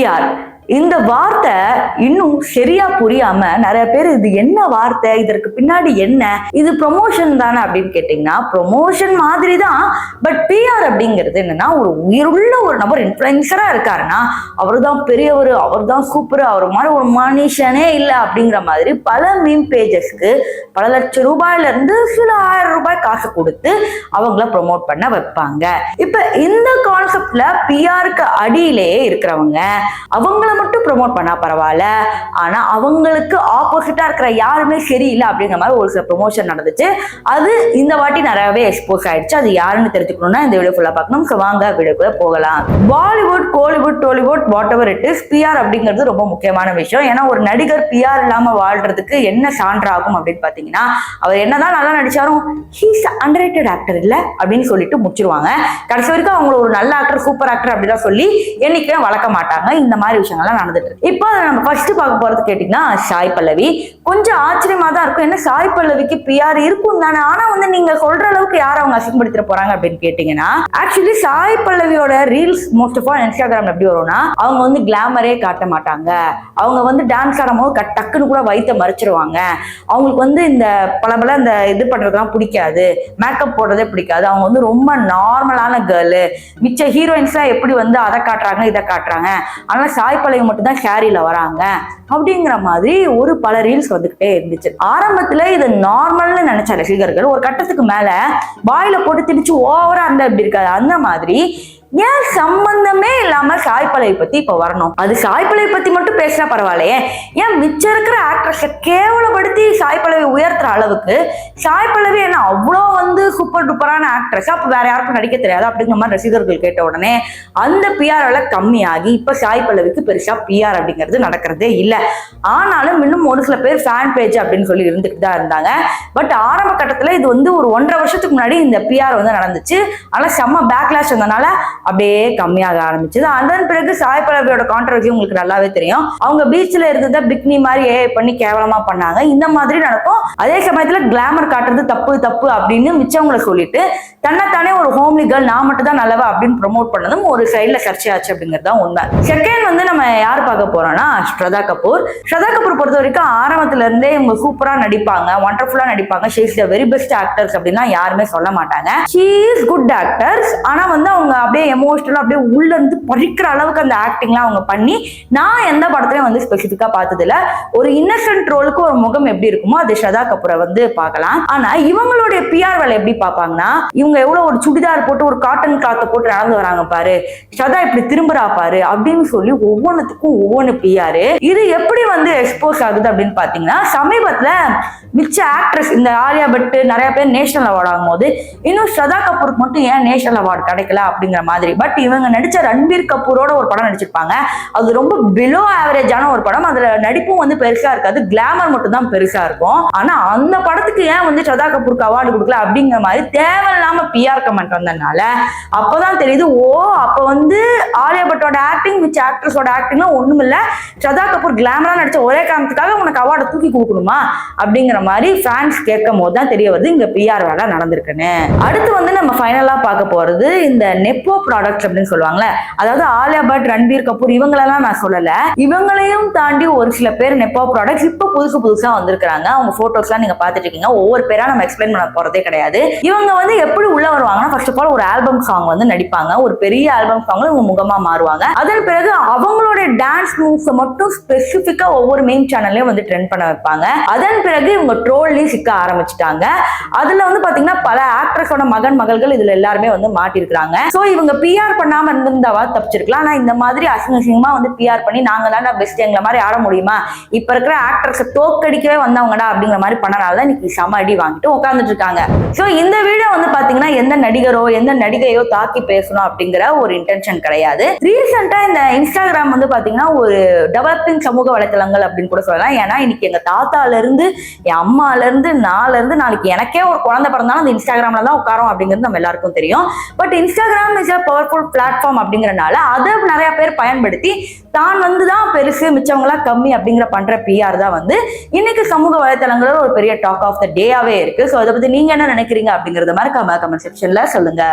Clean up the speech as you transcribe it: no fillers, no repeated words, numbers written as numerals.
PR. இந்த வார்த்தை இன்னும் சரியா புரியாம நிறைய பேர் இது என்ன வார்த்தை, இதற்கு பின்னாடி என்ன, இது ப்ரொமோஷன் தானே அப்படின்னு கேட்டீங்கன்னா ப்ரொமோஷன் மாதிரி தான். பட் பிஆர் அப்படிங்கிறது என்னன்னா, ஒரு உயிருள்ள ஒரு நபர் இன்ஃபுளுசரா இருக்காருன்னா அவர் தான் பெரியவர், அவர் தான் சூப்பர், அவர் மாதிரி ஒரு மனுஷனே இல்லை அப்படிங்கிற மாதிரி பல மீம் பேஜஸ்க்கு பல லட்சம் ரூபாயில இருந்து சில 1000 ரூபாய் காசு கொடுத்து அவங்கள ப்ரொமோட் பண்ண வைப்பாங்க. இப்ப இந்த கான்செப்ட்ல பிஆருக்கு அடியிலேயே இருக்கிறவங்க அவங்கள மட்டும் ப்ரொமோட் பண்ணா பரவாயில்ல, ஆனா அவங்களுக்கு ஆப்போசிட்டா இருக்கிற யாருமே சரியில்லை அப்படிங்கிற மாதிரி ஒரு சில ப்ரொமோஷன் நடந்துச்சு. அது இந்த வாட்டி நிறையவே எக்ஸ்போஸ் ஆயிடுச்சு. அது யாருன்னு தெரிஞ்சுக்கணும்னா இந்த வீடியோ ஃபுல்லா பார்க்கணும். வாங்க வீடியோக்குள்ள போகலாம். Bollywood, Kollywood, Tollywood, whatever it is, PR அப்படிங்கிறது ரொம்ப முக்கியமான விஷயம். ஏன்னா ஒரு நடிகர் பிஆர் இல்லாம வாழ்றதுக்கு என்ன சான்றாகும் அப்படின்னு பாத்தீங்கன்னா, அவர் என்னதான் நல்லா நடிச்சாரும் ஹீஸ் அண்டர்ரேட்டட் ஆக்டர் இல்ல அப்படின்னு சொல்லிட்டு முடிச்சிருவாங்க. கடைசி வரைக்கும் அவங்க ஒரு நல்ல ஆக்டர், சூப்பர் ஆக்டர் அப்படிதான் சொல்லி என்னைக்குமே வளர்க்க மாட்டாங்க. இந்த மாதிரி விஷயங்கள்லாம் நடந்துட்டு இருக்கு. இப்போ நம்ம ஃபர்ஸ்ட் பார்க்க போறது கேட்டீங்கன்னா சாய் பல்லவி. கொஞ்சம் ஆச்சரியமா தான் இருக்கும், என்ன சாய் பல்லவிக்கு பிஆர் இருக்கும் தானே, ஆனா வந்து நீங்க சொல்ற அளவுக்கு யார் அவங்க அசிங்கப்படுத்த போறாங்க அப்படின்னு கேட்டீங்கன்னா, ஆக்சுவலி சாய் பல்லவியோட reels most of all Instagram எப்படி வரும்னா, அவங்க வந்து கிளாமரே காட்ட மாட்டாங்க. அவங்க வந்து டான்ஸ் ஆடும்போது டக்குன்னு கூட வயிற்ற மறைச்சிருவாங்க. அவங்களுக்கு வந்து இந்த பல இந்த இது பண்றதுலாம் பிடிக்காது, மேக்கப் போடுறதே பிடிக்காது. அவங்க வந்து ரொம்ப நார்மலான கேர்ளு. மிச்ச ஹீரோயின்ஸ்லாம் எப்படி வந்து அதை காட்டுறாங்க இதை காட்டுறாங்க, ஆனா சாய் பல்லவி மட்டும் தான் ஷேரியில வராங்க அப்படிங்கிற மாதிரி ஒரு பல ரீல்ஸ் வந்துகிட்டே இருந்துச்சு. ஆரம்பத்துல இது நார்மல்னு நினைச்ச ரசிகர்கள் ஒரு கட்டத்துக்கு மேல வாயில போட்டு திணிச்சு ஓவரா அந்த அப்படி இருக்காது. அந்த மாதிரி ஏன் சம்பந்தமே இல்லாம சாய் பல்லவி பத்தி இப்ப வரணும்? அது சாய் பல்லவி பத்தி மட்டும் பேசினா பரவாயில்லையே, ஏன் மிச்சம் இருக்கிற ஆக்ட்ரஸை கேவலப்படுத்தி சாய் பல்லவி உயர்த்துற அளவுக்கு சாய் பல்லவி என்ன அவ்வளோ வந்து சூப்பர் டூப்பரான ஆக்ட்ரஸ், அப்ப வேற யாருக்கும் நடிக்க தெரியாது அப்படிங்கிற மாதிரி ரசிகர்கள் கேட்ட உடனே அந்த பிஆர் கம்மியாகி இப்ப சாய் பல்லவிக்கு பெருசா பிஆர் அப்படிங்கிறது நடக்கிறதே இல்லை. ஆனாலும் இன்னும் ஒரு சில பேர் ஃபேன் பேஜ் அப்படின்னு சொல்லி இருந்துட்டு தான் இருந்தாங்க. பட் ஆரம்ப கட்டத்துல இது வந்து ஒரு 1.5 வருஷத்துக்கு முன்னாடி இந்த பிஆர் வந்து நடந்துச்சு. ஆனா செம்ம பேக்லாஷ் வந்தனால அப்படியே கம்மியாக ஆரம்பிச்சது. அதன் பிறகு சாய் பல்லவியோட கான்ட்ரவர்சி உங்களுக்கு நல்லாவே தெரியும். அவங்க பீச்ல இருந்ததை பிக்னி மாதிரி பண்ணி கேவலமா பண்ணாங்க. இந்த மாதிரி நடக்கும். அதே சமயத்துல கிளாமர் காட்டுறது தப்பு தப்பு அப்படின்னு மிச்சவங்களை சொல்லிட்டு தன்னைத்தானே ஒரு ஹோம்லி கேர்ள், நான் மட்டும் தான் நல்லவா அப்படின்னு ப்ரொமோட் பண்ணதும் ஒரு சைட்ல சர்ச்சையாச்சு அப்படிங்கிறது தான் உண்மை. செகண்ட் வந்து நம்ம யார் பார்க்க போறோம்னா ஸ்ரதா கபூர். ஸ்ரதா கபூர் பொறுத்த வரைக்கும் ஆரம்பத்துல இருந்தே இவங்க சூப்பரா நடிப்பாங்க, ஒண்டர்ஃபுல்லா நடிப்பாங்க. She is the very best actors அப்படின்னா யாருமே சொல்ல மாட்டாங்க. She is good actors. ஆனா வந்து அவங்க அப்படியே எமோஷனலா அப்படியே உள்ள இருந்து பறிக்கிற அளவுக்கு அந்த ஆக்டிங்லாம் அவங்க பண்ணி நான் எந்த படத்துலயும் வந்து ஸ்பெசிபிக்கா பார்த்தது இல்ல. ஒரு இன்னசென்ட் ரோலுக்கு ஒரு முகம் எப்படி இருக்குமோ அது ஸ்ரதா கபூரை வந்து பார்க்கலாம். ஆனா இவங்களுடைய பிஆர் வேலை எப்படி பார்ப்பாங்கன்னா, இவங்க எவ்வளவு ஒரு சுடிதார் போட்டு ஒரு காட்டன் கிளாத்தை போட்டு நடந்து வராங்க பாரு, ஸ்ரதா இப்படி திரும்புறா பாரு அப்படின்னு சொல்லி ஒவ்வொன்றுத்துக்கும் ஒவ்வொன்று பிஆர். இது எப்படி வந்து எக்ஸ்போஸ் ஆகுது அப்படின்னு பாத்தீங்கன்னா, சமீபத்துல மிச்ச ஆக்ட்ரஸ் இந்த ஆலியா பட் நிறைய பேர் நேஷனல் அவார்டு ஆகும் போது இன்னும் ஸ்ரதா கபூருக்கு மட்டும் ஏன் நேஷனல் அவார்டு கிடைக்கல அப்படிங்கிற மாதிரி. பட் இவங்க நடிச்ச ரன்பீர் கபூரோட ஒரு படம் நடிச்சிருப்பாங்க. அது ரொம்ப பிலோ ஆவரேஜான ஒரு படம். அதுல நடிப்பும் வந்து பெருசா இருக்காது, கிளாமர் மட்டும் தான் பெருசா இருக்கும். ஆனா அந்த படத்துக்கு ஏன் வந்து ஸ்ரதா கபூருக்கு அவார்டு கொடுக்கல அப்படிங்கிற மாதிரி தேவையில்லாம பிஆர் கமெண்ட் வந்ததுனால அப்பதான் தெரியுது, ஓ அப்ப வந்து ஆலியா பட்டோட ஆக்டிங் மிச்ச ஆக்ட்ரஸோட ஆக்டிங்லாம் ஒண்ணும் இல்ல, ஸ்ரதா கபூர் கிளாமரா நடிச்ச ஒரே காரணத்துக்காக உனக்கு அவார்டை தூக்கி கொடுக்கணுமா அப்படிங்கிற மாதிரி ஃபேன்ஸ் கேட்கும் போது தான் தெரிய வருது இங்க பிஆர் வேலை நடந்திருக்குன்னு. அடுத்து வந்து நம்ம ஃபைனலா பார்க்க போறது இந்த நெப்போ ப்ராடக்ட்ஸ் அப்படின்னு சொல்லுவாங்கல்ல. அதாவது ஆலியா பட், ரன்பீர் கபூர் இவங்களெல்லாம் நான் சொல்லல, இவங்களையும் தாண்டி ஒரு சில பேர் நெப்போ ப்ராடக்ட்ஸ் இப்ப புதுசா வந்திருக்காங்க. அவங்க போட்டோஸ் எல்லாம் நீங்க பாத்துட்டு இருக்கீங்க. ஒவ்வொரு பேரா நம்ம எக்ஸ்பிளைன் பண்ண போறதே கிடையாது. இவங்க வந்து எப்படி உள்ள வருவாங்கன்னா, ஃபர்ஸ்ட் ஆஃப் ஆல் ஒரு ஆல்பம் சாங் வந்து நடிப்பாங்க. ஒரு பெரிய ஆல்பம் சாங்ல இவங்க முகமா மாறுவாங்க. அதன் பிறகு அவங்களுடைய டான்ஸ் மூவ்ஸ் மட்டும் ஸ்பெசிபிக்கா ஒவ்வொரு மெயின் சேனல்லையும் வந்து ட்ரெண்ட் பண்ண வைப்பாங்க. அதன் பிறகு இவங்க ட்ரோல்லயும் சிக்க ஆரம்பிச்சுட்டாங்க. அதுல வந்து பாத்தீங்கன்னா பல ஆக்ட்ரஸோட மகள்கள் இதுல எல்லாருமே வந்து மாட்டிருக்காங்க. சோ இவங்க பிஆர் பண்ணாம இருந்திருந்தாவா தப்பிச்சிருக்கலாம். ஆனா இந்த மாதிரி அசிங்கமா வந்து பிஆர் பண்ணி நாங்க தான் பெஸ்ட் எங்களை மாதிரி ஆட முடியுமா, இப்ப இருக்கிற ஆக்டர்ஸை தோக்கடிக்கவே வந்தவங்கடா அப்படிங்கிற மாதிரி பண்ணனாலதான் இன்னைக்கு சம அடி வாங்கிட்டு உட்கார்ந்துட்டு இருக்காங்க. சோ இந்த வீடியோ வந்து பாத்தீங்கன்னா எந்த நடிகரோ எந்த நடிகையோ தாக்கி பேசணும் அப்படிங்கிற ஒரு இன்டென்ஷன் கிடையாது. ரீசெண்டா இந்த இன்ஸ்டாகிராம் வந்து பாத்தீங்கன்னா ஒரு டெவலப்பிங் சமூக வலைத்தளங்கள் அப்படின்னு கூட சொல்லலாம். ஏன்னா இன்னைக்கு எங்க தாத்தால இருந்து என் அம்மால இருந்து நால இருந்து நாளைக்கு எனக்கே ஒரு குழந்தை பிறந்தாலும் அந்த இன்ஸ்டாகிராம்ல தான் உட்காரும் அப்படிங்கிறது நம்ம எல்லாருக்கும் தெரியும். But Instagram is a powerful platform அப்படிங்கறனால அதை நிறைய பேர் பயன்படுத்தி தான் வந்து தான் பெருசு மிச்சவங்களா கம்மி அப்படிங்கிற பண்ற பிஆர் தான் வந்து இன்னைக்கு சமூக வலைத்தளங்களோட ஒரு பெரிய டாக் ஆஃப் த டேயாவே இருக்கு. ஸோ அதை பத்தி நீங்க என்ன நினைக்கிறீங்க அப்படிங்கறத மாதிரி கமெண்ட் செக்ஷன்ல சொல்லுங்க.